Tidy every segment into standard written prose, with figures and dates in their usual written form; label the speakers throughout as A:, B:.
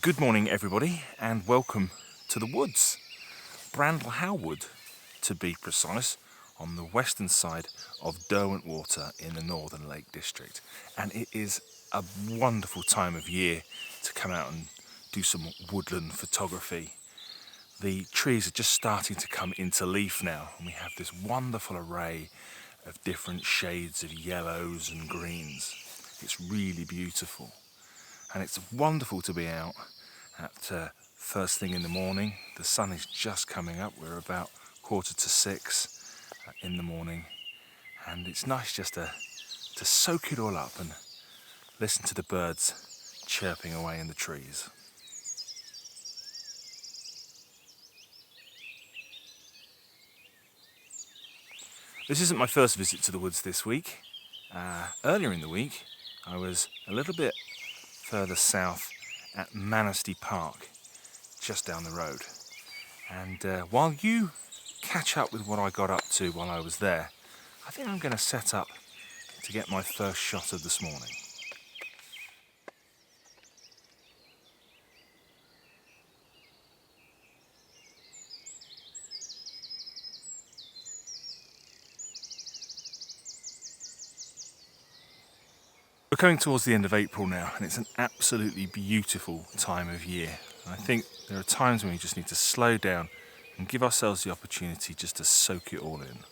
A: Good morning everybody and welcome to the woods. Brandelhow Wood to be precise, on the western side of Derwent Water in the Northern Lake District. And it is a wonderful time of year to come out and do some woodland photography. The trees are just starting to come into leaf now and we have this wonderful array of different shades of yellows and greens. It's really beautiful. And it's wonderful to be out at first thing in the morning. The sun is just coming up. We're about 5:45 in the morning. And it's nice just to soak it all up and listen to the birds chirping away in the trees. This isn't my first visit to the woods this week. Earlier in the week, I was a little bit further south at Manesty Park, just down the road. And while you catch up with what I got up to while I was there, I think I'm going to set up to get my first shot of this morning. We're coming towards the end of April now, and it's an absolutely beautiful time of year. And I think there are times when we just need to slow down and give ourselves the opportunity just to soak it all in.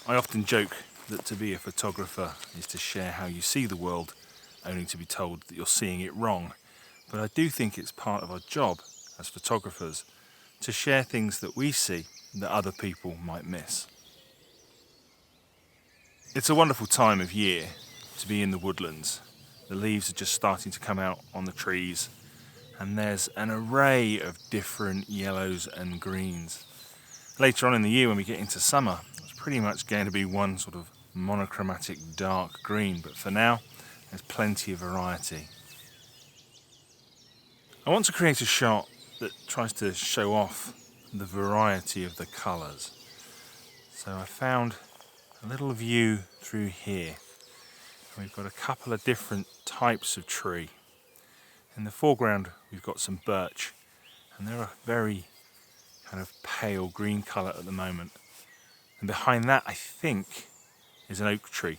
A: I often joke that to be a photographer is to share how you see the world, only to be told that you're seeing it wrong. But I do think it's part of our job as photographers to share things that we see that other people might miss. It's a wonderful time of year to be in the woodlands. The leaves are just starting to come out on the trees, and there's an array of different yellows and greens. Later on in the year, when we get into summer, it's pretty much going to be one sort of monochromatic dark green, but for now there's plenty of variety. I want to create a shot that tries to show off the variety of the colours. So I found a little view through here. We've got a couple of different types of tree. In the foreground we've got some birch, and they're a very kind of pale green colour at the moment. And behind that, I think, is an oak tree,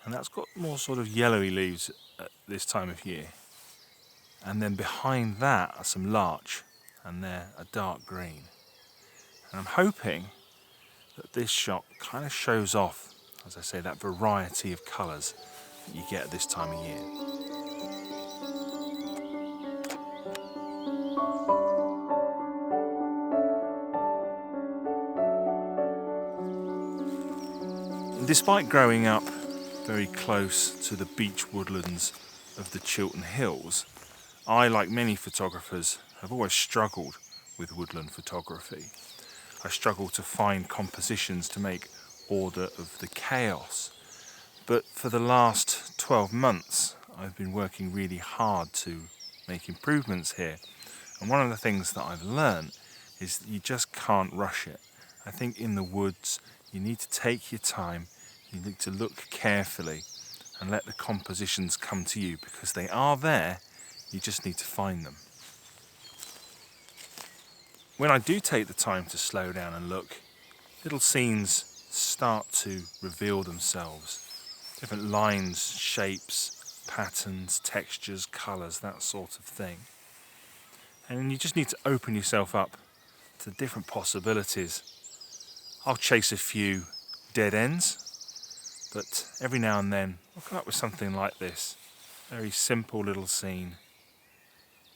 A: and that's got more sort of yellowy leaves at this time of year. And then behind that are some larch, and they're a dark green. And I'm hoping that this shot kind of shows off, as I say, that variety of colours that you get at this time of year. And despite growing up very close to the beech woodlands of the Chiltern Hills, I, like many photographers, have always struggled with woodland photography. I struggle to find compositions to make order of the chaos. But for the last 12 months, I've been working really hard to make improvements here. And one of the things that I've learned is that you just can't rush it. I think in the woods, you need to take your time, you need to look carefully and let the compositions come to you, because they are there, you just need to find them. When I do take the time to slow down and look, little scenes start to reveal themselves. Different lines, shapes, patterns, textures, colours, that sort of thing. And you just need to open yourself up to different possibilities. I'll chase a few dead ends, but every now and then I'll come up with something like this. Very simple little scene,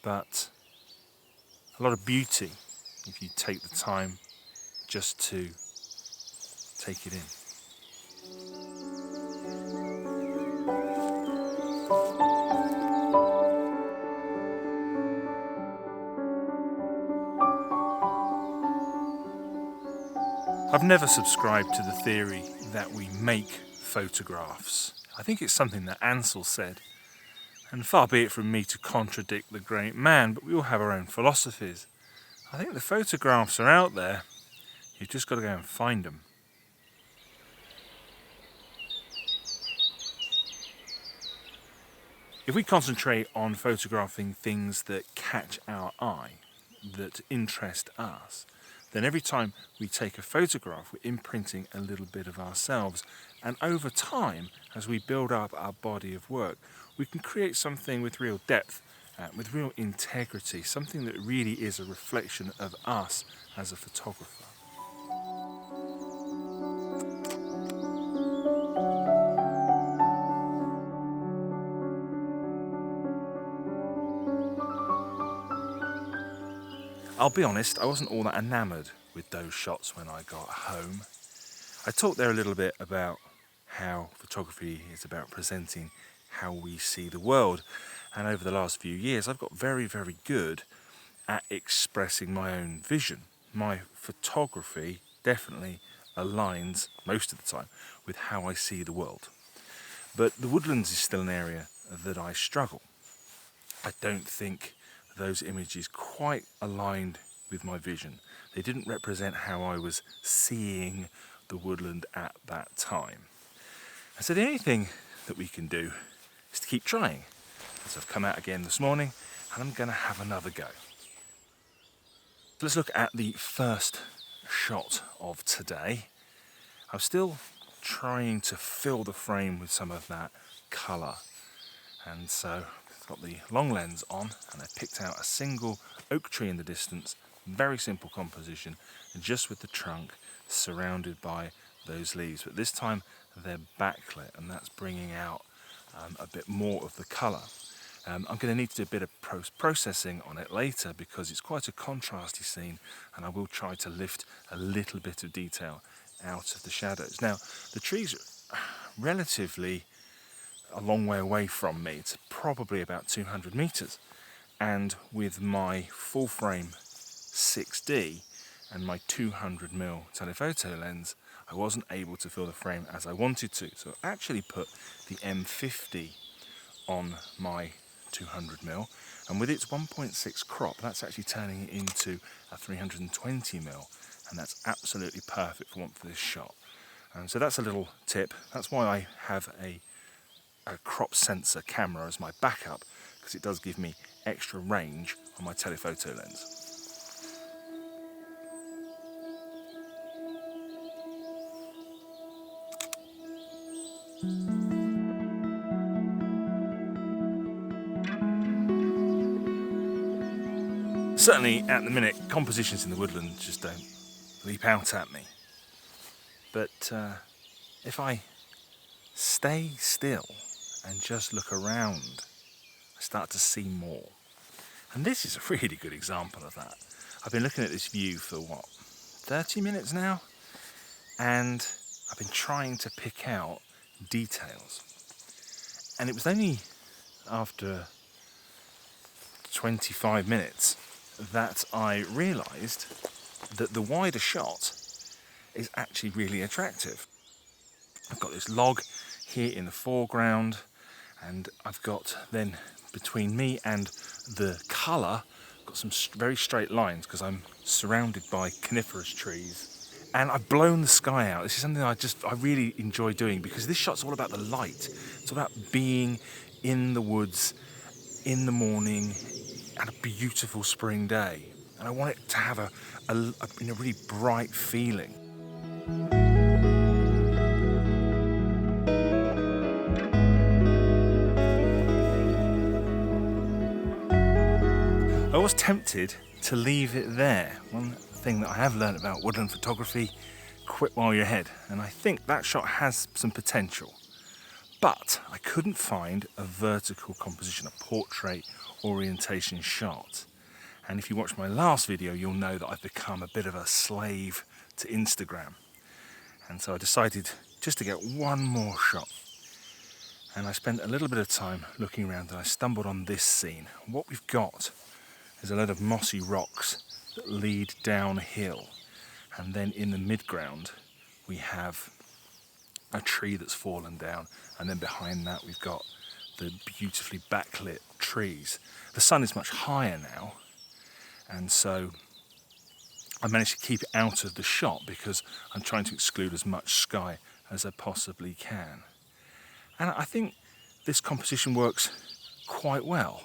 A: but a lot of beauty if you take the time just to take it in. I've never subscribed to the theory that we make photographs. I think it's something that Ansel said, and far be it from me to contradict the great man, but we all have our own philosophies. I think the photographs are out there, you've just got to go and find them. If we concentrate on photographing things that catch our eye, that interest us, then every time we take a photograph, we're imprinting a little bit of ourselves. And over time, as we build up our body of work, we can create something with real depth, with real integrity, something that really is a reflection of us as a photographer. I'll be honest, I wasn't all that enamoured with those shots when I got home. I talked there a little bit about how photography is about presenting how we see the world, and over the last few years I've got very, very good at expressing my own vision. My photography definitely aligns most of the time with how I see the world. But the Woodlands is still an area that I struggle. I don't think those images quite aligned with my vision. They didn't represent how I was seeing the woodland at that time. And so the only thing that we can do is to keep trying. So I've come out again this morning and I'm going to have another go. So let's look at the first shot of today. I'm still trying to fill the frame with some of that colour, and so I've got the long lens on and I picked out a single oak tree in the distance, very simple composition, just with the trunk surrounded by those leaves, but this time they're backlit and that's bringing out a bit more of the colour. I'm going to need to do a bit of processing on it later because it's quite a contrasty scene, and I will try to lift a little bit of detail out of the shadows. Now, the trees are relatively a long way away from me. It's probably about 200 metres, and with my full frame 6D and my 200mm telephoto lens, I wasn't able to fill the frame as I wanted to, so I actually put the M50 on my 200mm, and with its 1.6 crop, that's actually turning it into a 320mm, and that's absolutely perfect for this shot. And so that's a little tip. That's why I have a crop sensor camera as my backup, because it does give me extra range on my telephoto lens. Certainly at the minute, compositions in the woodland just don't leap out at me. But if I stay still and just look around, I start to see more. And this is a really good example of that. I've been looking at this view for 30 minutes now? And I've been trying to pick out details. And it was only after 25 minutes that I realised that the wider shot is actually really attractive. I've got this log here in the foreground, and I've got then between me and the colour, got some very straight lines because I'm surrounded by coniferous trees. And I've blown the sky out. This is something I really enjoy doing because this shot's all about the light. It's all about being in the woods in the morning and a beautiful spring day, and I want it to have a really bright feeling. I was tempted to leave it there. One thing that I have learned about woodland photography: quit while you're ahead, and I think that shot has some potential. But I couldn't find a vertical composition, a portrait orientation shot. And if you watch my last video, you'll know that I've become a bit of a slave to Instagram. And so I decided just to get one more shot. And I spent a little bit of time looking around and I stumbled on this scene. What we've got is a load of mossy rocks that lead down a hill. And then in the midground, we have a tree that's fallen down, and then behind that we've got the beautifully backlit trees. The sun is much higher now, and so I managed to keep it out of the shot because I'm trying to exclude as much sky as I possibly can. And I think this composition works quite well.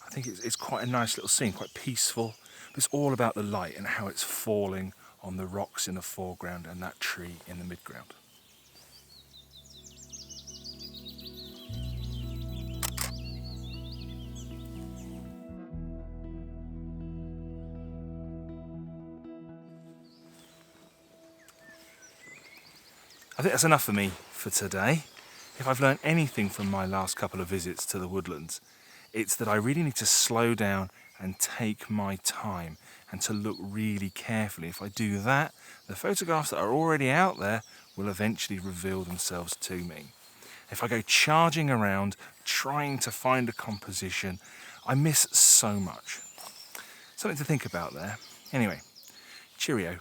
A: I think it's quite a nice little scene, quite peaceful. But it's all about the light and how it's falling on the rocks in the foreground and that tree in the midground. I think that's enough for me for today. If I've learned anything from my last couple of visits to the woodlands, it's that I really need to slow down and take my time and to look really carefully. If I do that, the photographs that are already out there will eventually reveal themselves to me. If I go charging around trying to find a composition, I miss so much. Something to think about there. Anyway, cheerio.